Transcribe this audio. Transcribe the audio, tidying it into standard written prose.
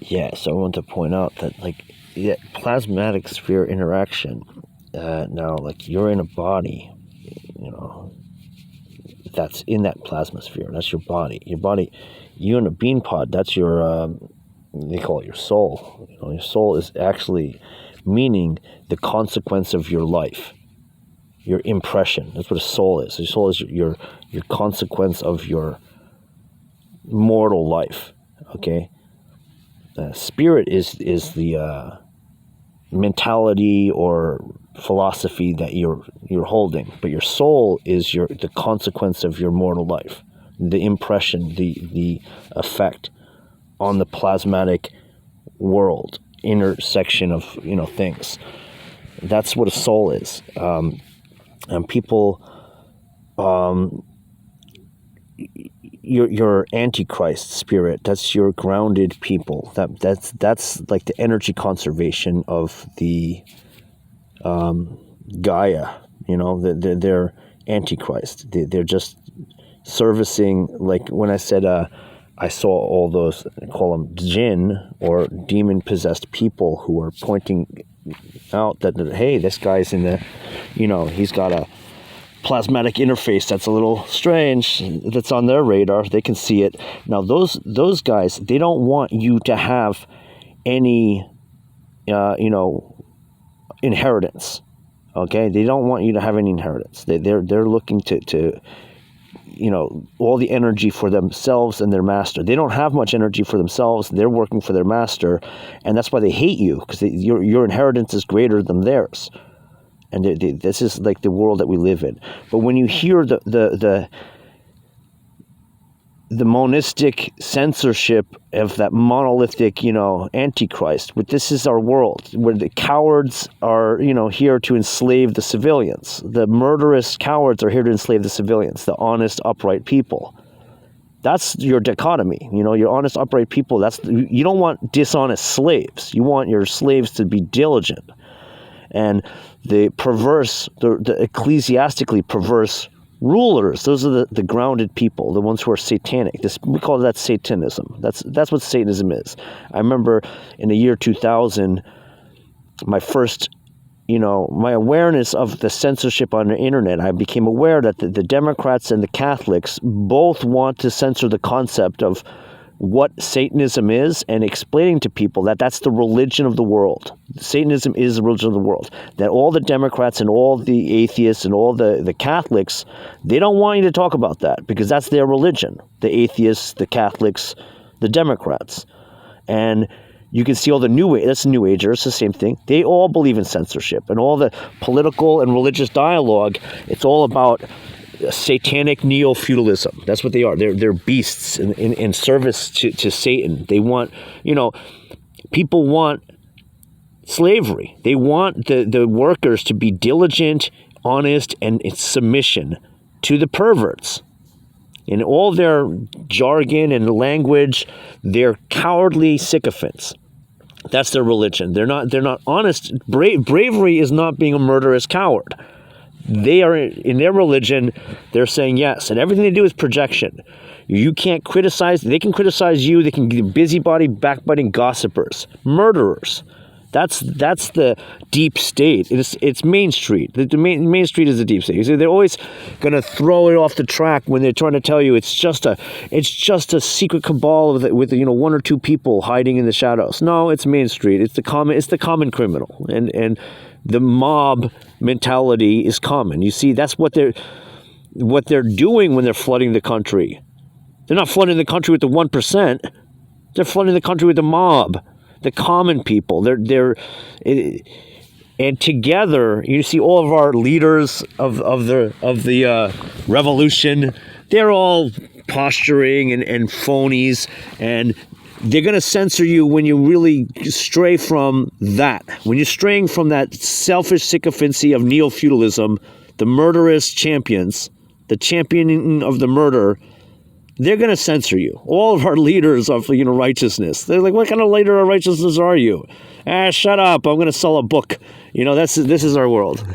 So I want to point out that, like, plasmatic sphere interaction, now, like, you're in a body, that's in that plasma sphere. That's your body. You in a bean pod, that's your, they call it your soul. Your soul is actually meaning the consequence of your life, your impression. That's what a soul is. Your soul is your consequence of your mortal life, okay? Spirit is the mentality or philosophy that you're holding, but your soul is the consequence of your mortal life, the impression, the effect on the plasmatic world, intersection of things. That's what a soul is, and people, your antichrist spirit, that's your grounded people. That's like the energy conservation of the Gaia. They're antichrist. They're just servicing, like when I said I saw all those, I call them jinn or demon possessed people who are pointing out that, hey, this guy's in the, he's got a plasmatic interface that's a little strange, that's on their radar. They can see it. Now those guys, they don't want you to have any inheritance. Okay, they don't want you to have any inheritance. They're looking to all the energy for themselves and their master. They don't have much energy for themselves. They're working for their master, and that's why they hate you, because your inheritance is greater than theirs. And this is like the world that we live in. But when you hear the monistic censorship of that monolithic, antichrist, but this is our world where the cowards are, here to enslave the civilians. The murderous cowards are here to enslave the civilians, the honest, upright people. That's your dichotomy. Your honest, upright people. You don't want dishonest slaves. You want your slaves to be diligent. And the perverse, the ecclesiastically perverse rulers, those are the grounded people, the ones who are satanic. We call that Satanism. That's what Satanism is. I remember in the year 2000, my first, my awareness of the censorship on the internet, I became aware that the Democrats and the Catholics both want to censor the concept of what Satanism is, and explaining to people that that's the religion of the world. Satanism is the religion of the world. That all the Democrats and all the atheists and all the Catholics, they don't want you to talk about that, because that's their religion. The atheists, the Catholics, the Democrats. And you can see all the that's New Agers, the same thing. They all believe in censorship, and all the political and religious dialogue, it's all about satanic neo-feudalism. That's what they are. They're beasts in service to Satan. They want, people want slavery. They want the workers to be diligent, honest, and in submission to the perverts. In all their jargon and language, they're cowardly sycophants. That's their religion. They're not honest. Bravery is not being a murderous coward. They are, in their religion, they're saying yes, and everything they do is projection. You can't criticize. They can criticize you. They can be busybody, backbiting gossipers, murderers. That's the deep state. It's Main Street. The Main Street is the deep state. You see, they're always going to throw it off the track when they're trying to tell you it's just a secret cabal with one or two people hiding in the shadows. No, it's Main Street. It's the common criminal, and the mob mentality is common. You see, that's what they're doing when they're flooding the country. They're not flooding the country with the 1%. They're flooding the country with the mob, the common people. And together, you see all of our leaders of the revolution. They're all posturing and phonies, and they're going to censor you when you really stray from that. When you're straying from that selfish sycophancy of neo-feudalism, the murderous champions, the championing of the murder, they're going to censor you. All of our leaders of righteousness. They're like, what kind of leader of righteousness are you? Shut up. I'm going to sell a book. This is our world.